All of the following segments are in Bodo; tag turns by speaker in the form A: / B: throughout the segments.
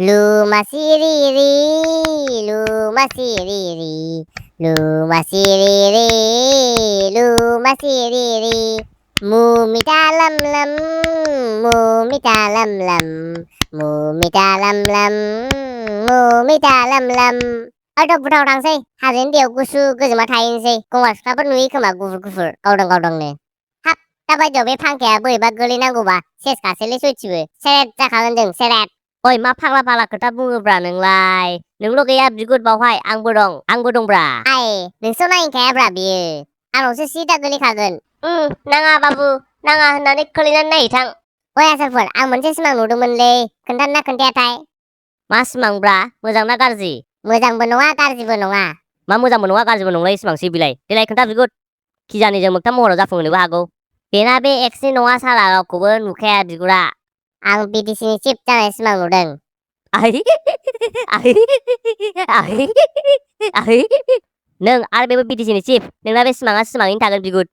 A: Lumasiriri, lumasiriri, lumasiriri, lumasiriri. Mumita lam lam, mumita lam lam, mumita lam lam, mumita lam lam. बुथाव थांसै हाजोनि दैयाव गुसु गोजोमा थाहैनोसै गंगार सिख्लाफोर नुयो खोमा गुफुर गुफुर गावदां गावदांनो हाब दा बायदियाव बे फांखाया बोरैबा गोलैनांगौबा सेस गासैलै सयथिबो सेरेट जाखागोन जों सेरेट ओइ मा फाग्ला फाग्ला खोथा बुङोब्रा नोंलाय नोंल' गैया बिगुर बावहाय आंबो दंब्रा आइ नोंसो नायखायाब्रा बियो आंनावसो सिदा गोलैखागोन नाङा बाबु नाङा होननानै खोलैनानै नायहैथां ओइ आसोलफोर आं मोनसे सिमां नुदोंमोनलै खोन्थानो ना खोन्थायाथाय मा सिमांब्रा मोजां ना गाज्रि मोजांबो नङा गाज्रिबो नङा मा मोजांबो नङा गाज्रिबो नंलाय सिमांसै बिलाय देलाय खोन्था बिगुर खिजानि जों मोगथां महराव जाफुंहोनोबो हागौ बेना बे एक्सनि नङा साला रावखौबो नुखाया बिगुरा आं बिटिसिनि चिफ जानाय सिमां नुदों नों आरो बेबो बिटिसिनि चिफ नोंना बे सिमाङा सिमाङैनो थागोन बिगुर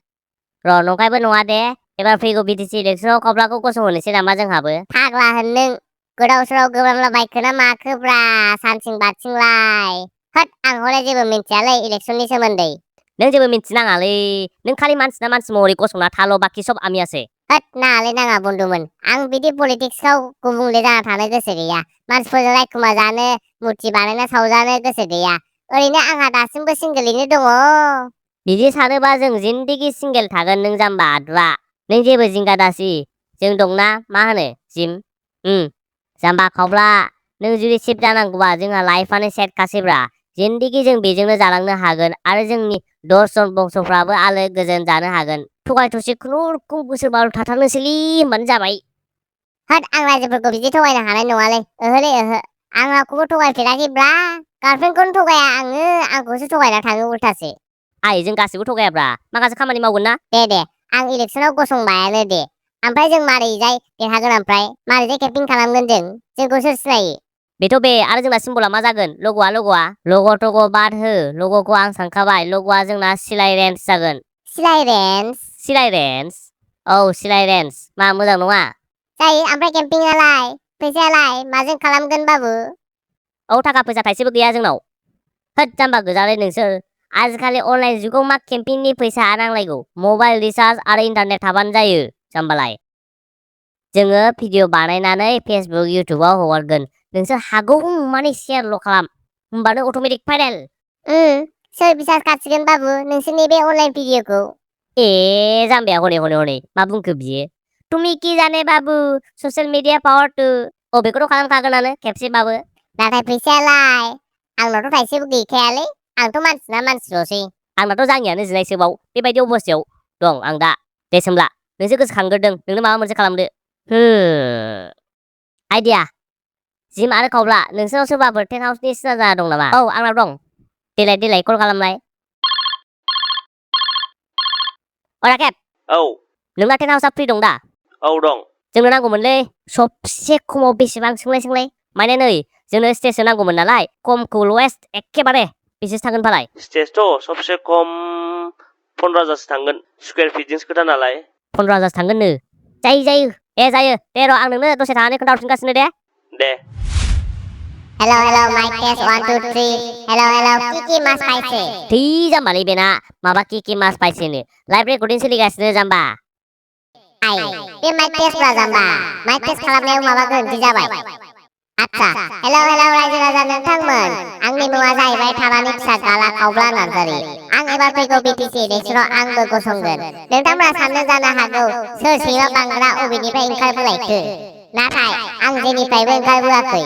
A: र' नंखायबो नङा दे एबार फैगौ बिटिसि इलेक्सनाव कावब्लाखौ गसंहोनोसै नामा जोंहाबो फाग्ला होन नों गोदाव सोराव गोब्रामला बायखोना माखोब्रा सानसिं बाथिंलाय होद आं हले जेबो मिन्थियालै इलेक्सननि सोमोन्दै नों जेबो मिन्थिनाङालै नों खालि मानसि ना मानसि महरै गसंना थाल' बाखि सब आमियासो होद नाङालै नाङा बन्दुमोन आं बिदि पलिटिक्सआव गुबुंले जाना थानो गोसो गैया मानसिफोरजों रायखुमा जानो मुर्ति बानायना सावजानो गोसो गैया ओरैनो आंहा दासिमबो सिंगेलैनो दङ बिदि सानोबा जों जिन्दिगि सिंगेल थागोन नों जाम्बा आदुआ नों जेबो जिंगा दासि जों दंना मा होनो जिम जाम्बा खावब्ला नों जुदि चिफ जानांगौबा जोंहा लाइफआनो सेटखासैब्रा जिन्दिगि जों बेजोंनो जालांनो हागोन आरो जोंनि दर्शन बंसफ्राबो आलो गोजोन जानो हागोन थगाय थसि खुनुरुखुम बोसोर बार' थाथारनोसैलै होनबानो जाबाय होद आं रायजोफोरखौ बिदि थगायनो हानाय नङालै ओहोलै ओहो आं रावखौबो थगायफेराखैब्रा गार्लफ्रेन्डखौनो थगाया आङो आंखौसो थगायना थाङो उल्थासो आइ जों गासिबो थगायाब्रा माखासे खामानि मावगोन ना दे आं इलेक्सनाव गसंबायानो दे ओमफ्राय जों मारैजाय देरहागोन ओमफ्राय मारैजाय केम्पिं खालामगोन जोंखौ सोर सिनायो बेथ' बे आरो जोंना सिम्बला मा जागोन लग'आ टग' बाद हो लग'खौ आं सानखाबाय लग'आ जोंना सिलाय रेन्ज जागोन सिलाय रेन्ज औ सिलाय रेन्ज मा मोजां नङा जायो ओमफ्राय केम्पिंआलाय फैसायालाय माजों खालामगोन बाबु औ थाखा फैसा थाइसेबो गैया जोंनाव होद जाम्बा गोजालै नोंसोर आजिखालि अनलाइन जुगाव मा केम्पिंनि फैसा नांलायगौ मबाइल रिचार्ज आरो इन्टारनेट थाबानो जायो जाम्बालाय जोङो भिडिअ बानायनानै फेसबुक इउटुबाव हगारगोन नोंसोर हागौ माने शेयारल' खालाम होमबानो अट'मेटिक भाइरेल सोर बिसास खासिगोन बाबु नोंसोरनि बे अनलाइन भिडिअखौ ए जाम्बाया हनै मा बुंखो बियो तुमि कि जाने बाबु ससियेल मिडिया पावार टु बेखौथ' खालामखागोनानो खेबसेबाबो नाथाय फैसायालाय आंनावथ' थाइसेबो गैखायालै आंथ' मानसि ना मानसिल'सै आंनाथ' जाङियानो जिनायसोबाव बेबायदि अबस्थायाव दं आं दा दे सोमला नोंसो गोसोखांग्रोदों नोंनो माबा मोनसे खालामदो आइडिया जिम आरो खावब्ला नोंसोरनाव सोरबाफोर टेन्ट हाउसनि सिना जाना दं नामा औ आंनाव दं देलाय कल खालामलाय राकेब
B: औ
A: नोंना टेन्ट हाउसआ फ्रि दं दा
B: औ दं
A: जोंनो नांगौमोनलै सबसे खमाव बेसेबां सोंलाय माने नै जोंनो स्टेजसो नांगौमोन नालाय खमखौ लवेस्ट एखेबारे बेसेसो थांगोन फालाय
B: स्टेजथ' सबसे खम 15,000सो थांगोन स्कुवेर फिटजोंसो खोथा नालाय
A: 15,000 थांगोननो जायो दे र' आं नोंनो दसे थानानै खोन्थाहरफिनगासिनो दे हेल' माइक टेस्ट 1 2 3 हेल' किकि मास पाइसे थै जाम्बालै बेना माबा किकि मास पाइसेनो लाइभ रेकर्डिं सोलिगासिनो जाम्बा आइ बे माइक टेस्टब्रा जाम्बा माइक टेस्ट खालामनायाव माबा गोरोन्थि जाबाय आच्छा हेल' रायजो राजा नोंथांमोन आंनि मुङा जाहैबाय थानानि फिसा गाला खावब्ला नार्जारि आं एबार फैगौ बिटिसि इलेक्सनाव आंबो गसंगोन नोंथांमोना साननो जानो हागौ सोर सैमा बांग्रा अबेनिफ्राय ओंखारबोलायखो नाथाय आं जेनिफ्रायबो ओंखारबोआखै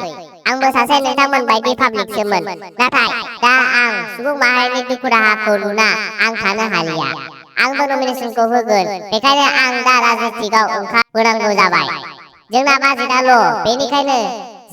A: आंबो सासे नोंथांमोन बायदि पाब्लिकसोमोन नाथाय दा आं सुबुं माहारिनि दुखु दाहाखौ नुना आं थानो हालिया आंबो नमिनेसनखौ होगोन बेखायनो आं दा राजनितिकआव ओंखारबोनांगौ जाबाय जोंना बाजेटआल' बेनिखायनो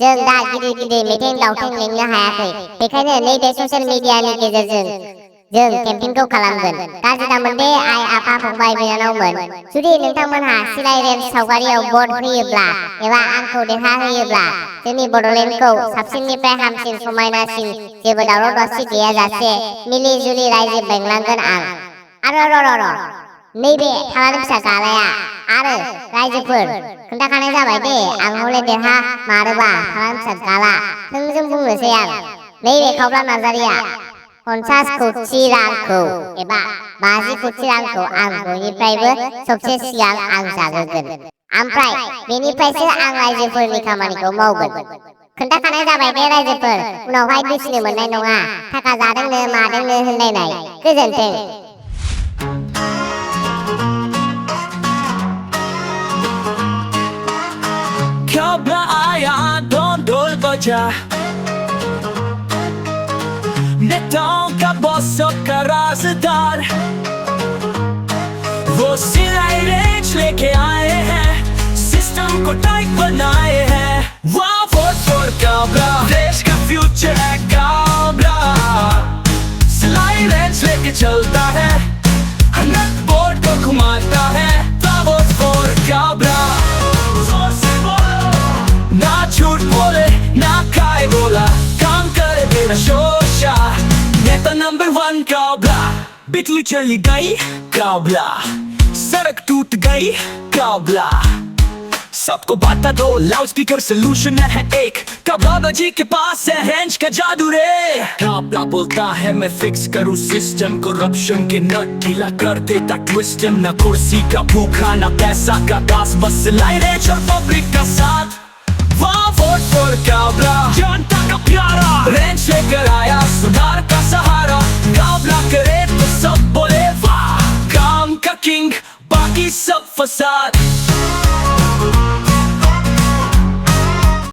A: जों दा गिदिर मिटिं दावथिं लिंनो हायाखै बेखायनो नैबे ससियेल मिडियानि गेजेरजों जों केम्पिंखौ खालामगोन गाज्रि दामोन दे आइ आफा फंबाय बिनानावमोन जुदि नोंथांमोनहा सिलाय रेन्ज सावगारियाव भट होयोब्ला एबा आंखौ देरहाहोयोब्ला जोंनि बड'लेण्डखौ साबसिननिफ्राय हामसिन समायनासिन जेबो दावराव दावसि गैयाजासे मिलि जुलि रायजो बेंलांगोन आं आरो र' नैबे थानानै फिसा गालाया आरो रायजोफोर खोन्थाखानाय जाबाय दे आं हले देरहा मारोबा खालामफिन गाला थोंजों बुंनोसै आं नैबे खावब्ला नार्जारिया 50 कौटि रांखौ एबा 50 कौटि रांखौ आं बयनिफ्रायबो सबसे सिगां आं जाग्रोगोन ओमफ्राय बेनिफ्रायसो आं रायजोफोरनि खामानिखौ मावगोन खोन्थाखानाय जाबाय दे रायजोफोर उनावहाय दुसिनो मोननाय नङा थाखा जादोंनो मादोंनो होनलायनाय गोजोन्थों
C: Kaoblaya dondol baca नेताओं का बॉस का राज़दार वो सिलाई रेंज लेके आए हैं सिस्टम को टाइट बनाए हैं वाह वोट फॉर काबला देश का फ्यूचर है काबला सिलाई रेंज लेके चलता है नट बोर्ड को घुमाता है वाह वोट फॉर काबला जोर से बोलो ना झूठ बोले ना खाए बोला काम करे बिना शोशा नेता नंबर 1 काबला बिजली चली गई काबला सड़क टूट गई काबला सबको बांटा दो लाउड स्पीकर सोल्यूशन है एक काबला जी के पास है रेंज का जादू रे काबला बोलता है मैं फिक्स करूँ सिस्टम करप्शन के नट ढीला कर देता ट्विस्ट न कुर्सी का भूखा न पैसा का दास बस लाई रेंज और पब्लिक का साथ वाह वोट फॉर काबला जनता का प्यारा रेंज लेकर आया सुधार का सहारा काबला करे तो सब बोले वाह काम का किंग बाकी सब फसाद